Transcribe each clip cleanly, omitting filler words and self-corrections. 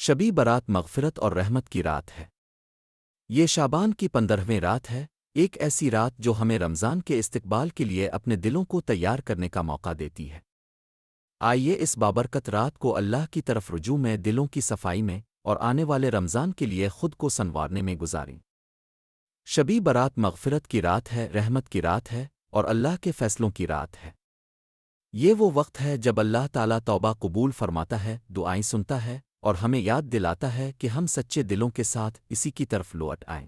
شبی برات مغفرت اور رحمت کی رات ہے۔ یہ شعبان کی 15ویں رات ہے، ایک ایسی رات جو ہمیں رمضان کے استقبال کے لیے اپنے دلوں کو تیار کرنے کا موقع دیتی ہے۔ آئیے اس بابرکت رات کو اللہ کی طرف رجوع میں، دلوں کی صفائی میں اور آنے والے رمضان کے لیے خود کو سنوارنے میں گزاریں۔ شبی برات مغفرت کی رات ہے، رحمت کی رات ہے اور اللہ کے فیصلوں کی رات ہے۔ یہ وہ وقت ہے جب اللہ تعالیٰ توبہ قبول فرماتا ہے، دعائیں سنتا ہے اور ہمیں یاد دلاتا ہے کہ ہم سچے دلوں کے ساتھ اسی کی طرف لوٹ آئیں۔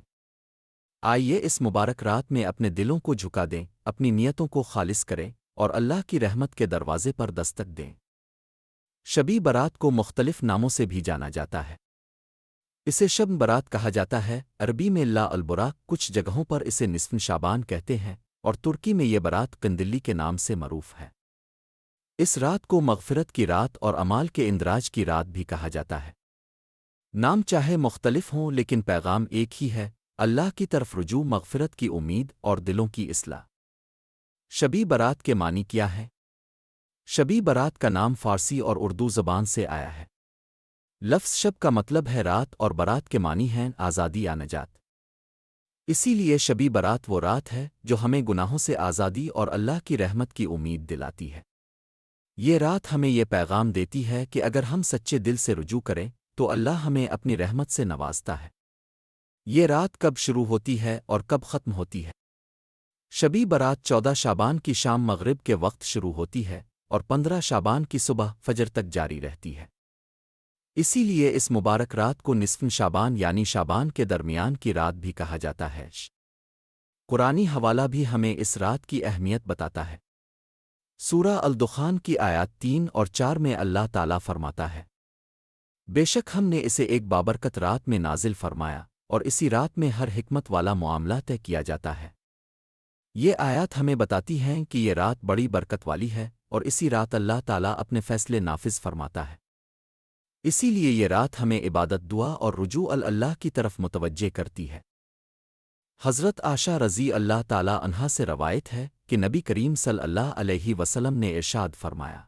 آئیے اس مبارک رات میں اپنے دلوں کو جھکا دیں، اپنی نیتوں کو خالص کریں اور اللہ کی رحمت کے دروازے پر دستک دیں۔ شبی برات کو مختلف ناموں سے بھی جانا جاتا ہے۔ اسے شب برات کہا جاتا ہے، عربی میں لا البراق، کچھ جگہوں پر اسے نصف شعبان کہتے ہیں، اور ترکی میں یہ برات قندلی کے نام سے معروف ہے۔ اس رات کو مغفرت کی رات اور اعمال کے اندراج کی رات بھی کہا جاتا ہے۔ نام چاہے مختلف ہوں لیکن پیغام ایک ہی ہے، اللہ کی طرف رجوع، مغفرت کی امید اور دلوں کی اصلاح۔ شبی برات کے معنی کیا ہے؟ شبی برات کا نام فارسی اور اردو زبان سے آیا ہے۔ لفظ شب کا مطلب ہے رات اور برات کے معنی ہیں آزادی یا نجات۔ اسی لیے شبی برات وہ رات ہے جو ہمیں گناہوں سے آزادی اور اللہ کی رحمت کی امید دلاتی ہے۔ یہ رات ہمیں یہ پیغام دیتی ہے کہ اگر ہم سچے دل سے رجوع کریں تو اللہ ہمیں اپنی رحمت سے نوازتا ہے۔ یہ رات کب شروع ہوتی ہے اور کب ختم ہوتی ہے؟ شبی برات 14 شعبان کی شام مغرب کے وقت شروع ہوتی ہے اور 15 شعبان کی صبح فجر تک جاری رہتی ہے۔ اسی لیے اس مبارک رات کو نصف شعبان یعنی شعبان کے درمیان کی رات بھی کہا جاتا ہے۔ قرآنی حوالہ بھی ہمیں اس رات کی اہمیت بتاتا ہے۔ سورہ الدخان کی آیات 3 اور 4 میں اللہ تعالیٰ فرماتا ہے، بے شک ہم نے اسے ایک بابرکت رات میں نازل فرمایا اور اسی رات میں ہر حکمت والا معاملہ طے کیا جاتا ہے۔ یہ آیات ہمیں بتاتی ہیں کہ یہ رات بڑی برکت والی ہے اور اسی رات اللہ تعالیٰ اپنے فیصلے نافذ فرماتا ہے۔ اسی لیے یہ رات ہمیں عبادت، دعا اور رجوع اللہ کی طرف متوجہ کرتی ہے۔ حضرت عائشہ رضی اللہ تعالیٰ عنہا سے روایت ہے کہ نبی کریم صلی اللہ علیہ وسلم نے ارشاد فرمایا،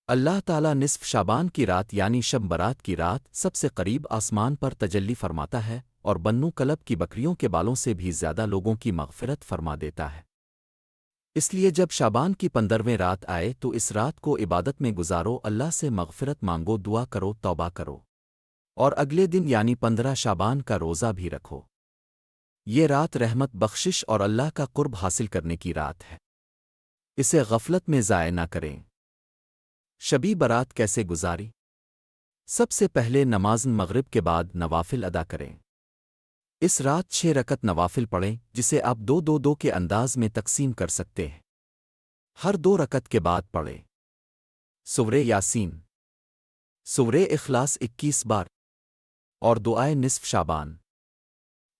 اللہ تعالیٰ نصف شعبان کی رات یعنی شب برات کی رات سب سے قریب آسمان پر تجلی فرماتا ہے اور بنو کلب کی بکریوں کے بالوں سے بھی زیادہ لوگوں کی مغفرت فرما دیتا ہے۔ اس لیے جب شعبان کی 15ویں رات آئے تو اس رات کو عبادت میں گزارو، اللہ سے مغفرت مانگو، دعا کرو، توبہ کرو اور اگلے دن یعنی 15 شعبان کا روزہ بھی رکھو۔ یہ رات رحمت، بخشش اور اللہ کا قرب حاصل کرنے کی رات ہے۔ اسے غفلت میں ضائع نہ کریں۔ شبی برات کیسے گزاری؟ سب سے پہلے نماز مغرب کے بعد نوافل ادا کریں۔ اس رات 6 رکعت نوافل پڑھیں، جسے آپ 2-2 کے انداز میں تقسیم کر سکتے ہیں۔ ہر 2 رکعت کے بعد پڑھیں سورہ یاسین، سورہ اخلاص 21 بار اور دعائے نصف شعبان۔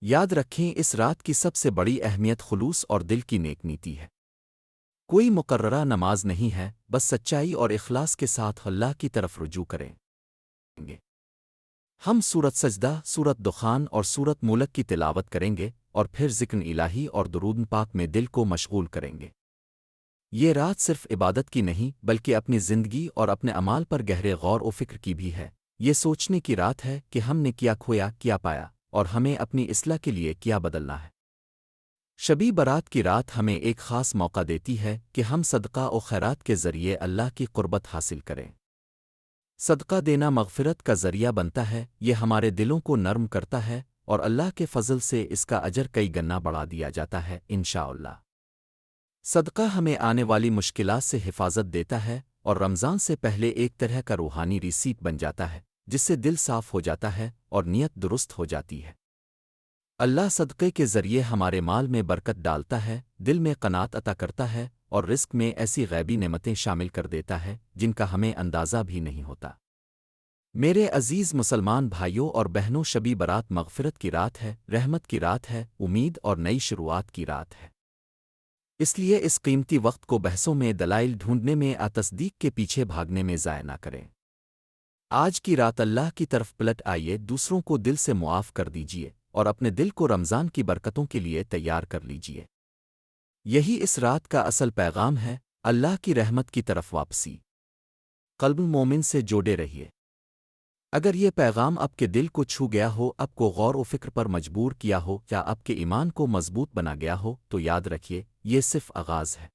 یاد رکھیں اس رات کی سب سے بڑی اہمیت خلوص اور دل کی نیک نیتی ہے۔ کوئی مقررہ نماز نہیں ہے، بس سچائی اور اخلاص کے ساتھ اللہ کی طرف رجوع کریں گے۔ ہم سورت سجدہ، سورت دخان اور سورت ملک کی تلاوت کریں گے اور پھر ذکر الہی اور درود پاک میں دل کو مشغول کریں گے۔ یہ رات صرف عبادت کی نہیں بلکہ اپنی زندگی اور اپنے اعمال پر گہرے غور و فکر کی بھی ہے۔ یہ سوچنے کی رات ہے کہ ہم نے کیا کھویا، کیا پایا اور ہمیں اپنی اصلاح کے لیے کیا بدلنا ہے۔ شبی برات کی رات ہمیں ایک خاص موقع دیتی ہے کہ ہم صدقہ و خیرات کے ذریعے اللہ کی قربت حاصل کریں۔ صدقہ دینا مغفرت کا ذریعہ بنتا ہے، یہ ہمارے دلوں کو نرم کرتا ہے اور اللہ کے فضل سے اس کا اجر کئی گنا بڑھا دیا جاتا ہے انشاءاللہ۔ صدقہ ہمیں آنے والی مشکلات سے حفاظت دیتا ہے اور رمضان سے پہلے ایک طرح کا روحانی ریسیٹ بن جاتا ہے، جس سے دل صاف ہو جاتا ہے اور نیت درست ہو جاتی ہے۔ اللہ صدقے کے ذریعے ہمارے مال میں برکت ڈالتا ہے، دل میں قناعت عطا کرتا ہے اور رزق میں ایسی غیبی نعمتیں شامل کر دیتا ہے جن کا ہمیں اندازہ بھی نہیں ہوتا۔ میرے عزیز مسلمان بھائیوں اور بہنوں، شبی برات مغفرت کی رات ہے، رحمت کی رات ہے، امید اور نئی شروعات کی رات ہے۔ اس لیے اس قیمتی وقت کو بحثوں میں، دلائل ڈھونڈنے میں، تصدیق کے پیچھے بھاگنے میں ضائع نہ کریں۔ آج کی رات اللہ کی طرف پلٹ آئیے، دوسروں کو دل سے معاف کر دیجیے اور اپنے دل کو رمضان کی برکتوں کے لیے تیار کر لیجیے۔ یہی اس رات کا اصل پیغام ہے، اللہ کی رحمت کی طرف واپسی۔ قلب مومن سے جوڑے رہیے۔ اگر یہ پیغام آپ کے دل کو چھو گیا ہو، آپ کو غور و فکر پر مجبور کیا ہو یا آپ کے ایمان کو مضبوط بنا گیا ہو، تو یاد رکھیے یہ صرف آغاز ہے۔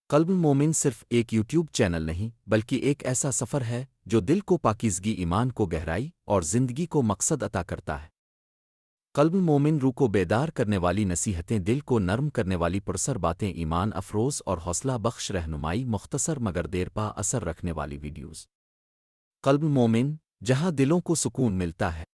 قلب مومن صرف ایک یوٹیوب چینل نہیں بلکہ ایک ایسا سفر ہے جو دل کو پاکیزگی، ایمان کو گہرائی اور زندگی کو مقصد عطا کرتا ہے۔ قلب مومن روح کو بیدار کرنے والی نصیحتیں، دل کو نرم کرنے والی پرسر باتیں، ایمان افروز اور حوصلہ بخش رہنمائی، مختصر مگر دیر پا اثر رکھنے والی ویڈیوز۔ قلب مومن، جہاں دلوں کو سکون ملتا ہے۔